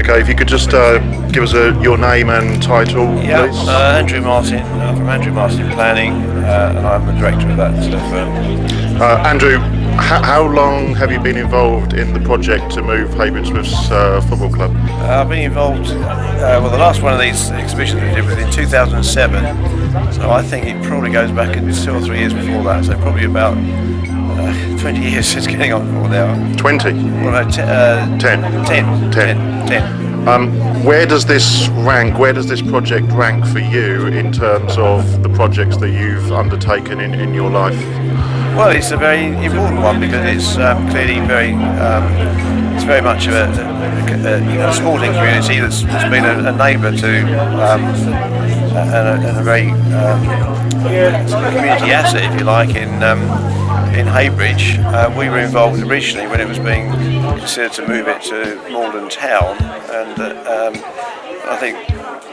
Okay, if you could just give us your name and title, please. Andrew Martin, from Andrew Martin Planning, and I'm the director of that firm. Andrew, how long have you been involved in the project to move Haybridge-Swifts Football Club? I've been involved, the last one of these exhibitions we did was in 2007, so I think it probably goes back 2 or 3 years before that, so probably about 20 years it's getting on for now. 20? What about 10? 10. Where does this project rank for you in terms of the projects that you've undertaken in your life? Well, it's a very important one because it's clearly it's very much a sporting community that's been a neighbour to and a very community asset, if you like, in Haybridge. We were involved originally when it was being considered to move it to Malden Town, and I think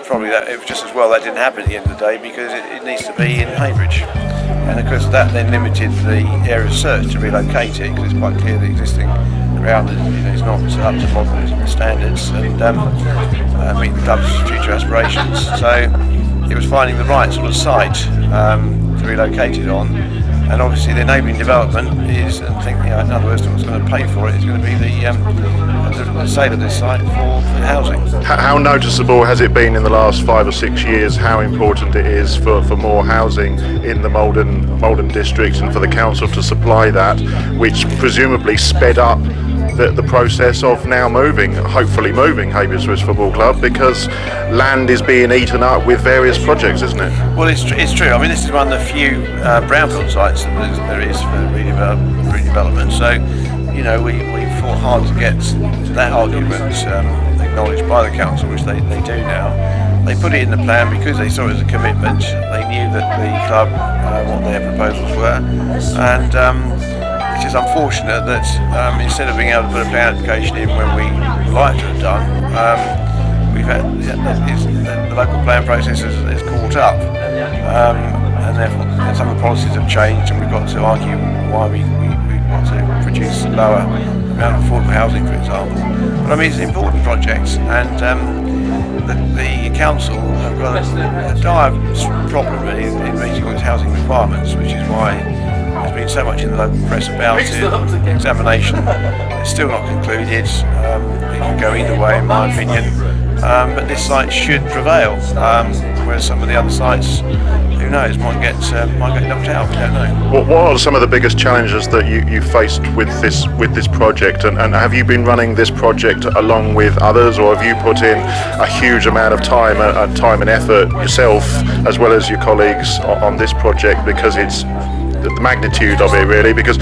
probably that it was just as well that didn't happen at the end of the day because it needs to be in Haybridge. And of course that then limited the area of search to relocate it because it's quite clear the existing ground is not up to modern standards and meet the club's future aspirations. So it was finding the right sort of site to relocate it on, and obviously the enabling development is, and in other words, what's going to pay for it is going to be the sale of this site for housing. How noticeable has it been in the last 5 or 6 years how important it is for more housing in the Malden district and for the council to supply that, which presumably sped up the process of now hopefully moving Haybridge-Swifts Football Club, because land is being eaten up with various projects, isn't it? Well, it's true. I mean, this is one of the few brownfield sites that there is for redevelopment. So, we fought hard to get that argument acknowledged by the council, which they do now. They put it in the plan because they saw it as a commitment. They knew that the club, what their proposals were, and it is unfortunate that instead of being able to put a plan application in when we would like to have done, we've had the local plan process has caught up, and therefore some of the policies have changed, and we've got to argue why we want to produce a lower amount of affordable housing, for example. But I mean, it's an important project, and the council have got a dire problem really in meeting all its housing requirements, which is why there's been so much in the local press about it. The examination is still not concluded. It can go either way, in my opinion. But this site should prevail, whereas some of the other sites, who knows, might get knocked out. We don't know. What are some of the biggest challenges that you faced with this project, and have you been running this project along with others, or have you put in a huge amount of time and effort yourself as well as your colleagues on this project, because it's the magnitude of it really, because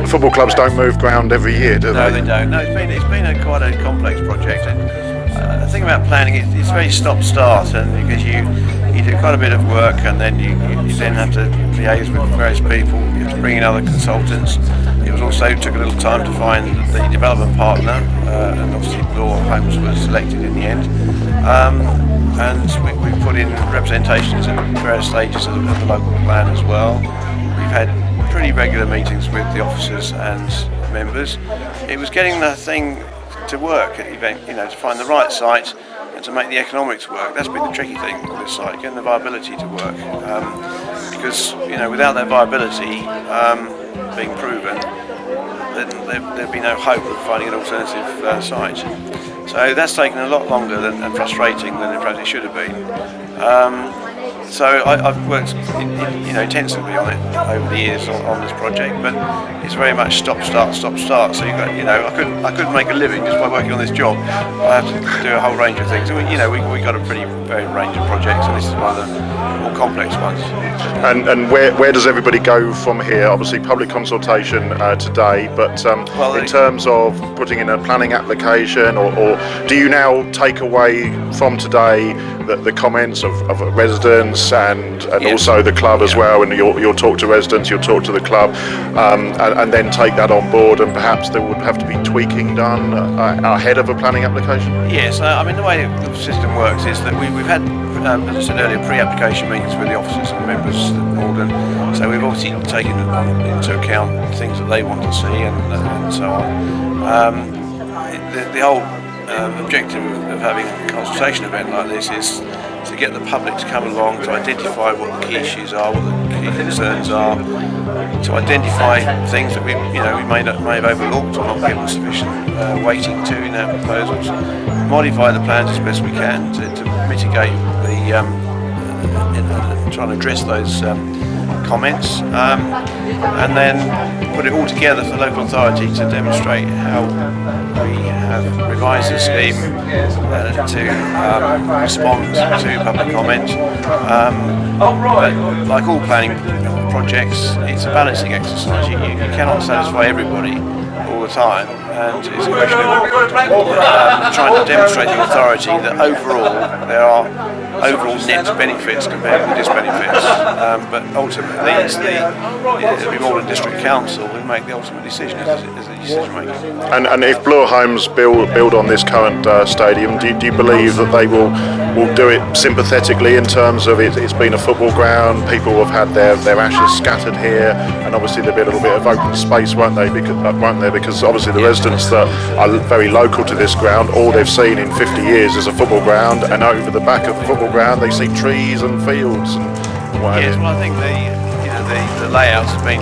football clubs don't move ground every year, do they? No, they don't. No, it's been quite a complex project, and the thing about planning is it's very stop-start, and because you do quite a bit of work, and then you then have to liaise with various people. You have to bring in other consultants. It was also took a little time to find the development partner, and obviously Bloor Homes was selected in the end. And we put in representations at various stages of the local plan as well. We've had pretty regular meetings with the officers and members. It was getting the thing to work at the event, to find the right site and to make the economics work. That's been the tricky thing with this site, getting the viability to work. Because without that viability being proven, then there'd be no hope of finding an alternative site. So that's taken a lot longer and frustrating than perhaps it should have been. So I've worked intensively on it over the years on this project, but it's very much stop start. So I couldn't make a living just by working on this job. I have to do a whole range of things. We got a pretty varied range of projects, and this is one of the more complex ones. And where does everybody go from here? Obviously public consultation today, but in terms of putting in a planning application, or do you now take away from today the comments of residents and yes, also the club as well, and you'll talk to residents, you'll talk to the club, and then take that on board, and perhaps there would have to be tweaking done ahead of a planning application? Yes, I mean the way the system works is that we've had, as I said earlier, pre-application meetings with the officers and members at Malden, so we've obviously taken into account things that they want to see and so on. The whole objective of having a consultation event like this is to get the public to come along, to identify what the key issues are, what the key concerns are, to identify things that we may have overlooked or not given sufficient weighting to in our proposals, modify the plans as best we can to mitigate the trying to address those comments, and then put it all together for the local authority to demonstrate how we have revised the scheme to respond to public comment. But like all planning projects, it's a balancing exercise. You cannot satisfy everybody all the time, and it's a question of trying to demonstrate to the authority that overall there are overall net benefits compared with disbenefits, but ultimately it'll be more than district council who make the ultimate decision as the decision maker. And if Bloor Homes build on this current stadium, do you believe that they will do it sympathetically in terms of it's been a football ground, people have had their ashes scattered here, and obviously there'll be a little bit of open space, won't there? Because obviously the residents that are very local to this ground, all they've seen in 50 years is a football ground, and over the back of the football ground they see trees and fields and what have you. Yes, well, I think the layouts have been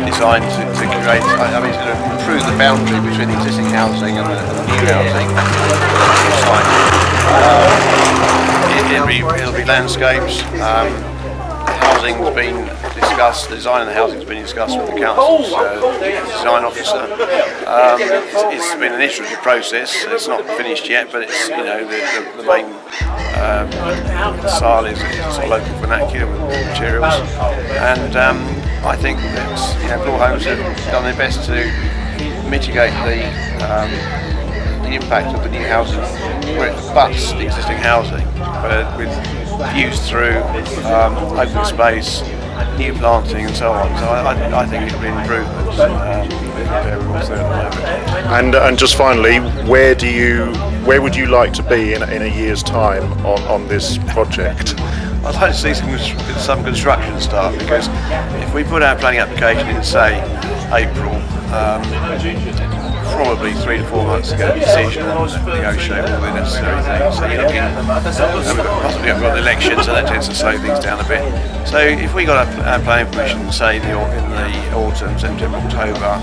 designed to create, to improve the boundary between the existing housing and the new housing. It'll be landscapes. Housing's been discussed. The design of the housing's been discussed with the council's design officer. It's been an iterative process. It's not finished yet, but it's the main style is sort of local vernacular with materials, and I think that Bloor Homes have done their best to mitigate the impact of the new housing where it abuts the existing housing, but with views through open space, new planting and so on. So I think it'll be an improvement compared with what's there at the moment. And just finally, where would you like to be in a year's time on this project? I'd like to see some construction start, because if we put our planning application in, say, April, probably 3 to 4 months to get a decision and negotiate all the necessary things. So you're looking, possibly I've got the election, so that tends to slow things down a bit. So if we got our planning permission, say in the autumn, September, October,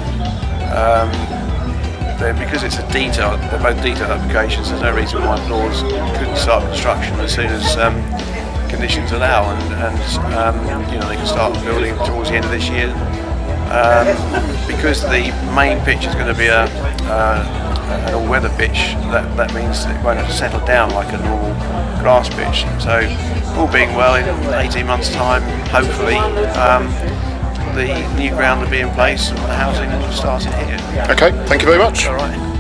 then because it's they're both detailed applications, there's no reason why Bloor's couldn't start construction as soon as conditions allow, and they can start building towards the end of this year. Because the main pitch is going to be an all-weather pitch, that means it won't have to settle down like a normal grass pitch. So, all being well, in 18 months' time, hopefully, the new ground will be in place and the housing will start in here. Okay, thank you very much. All right.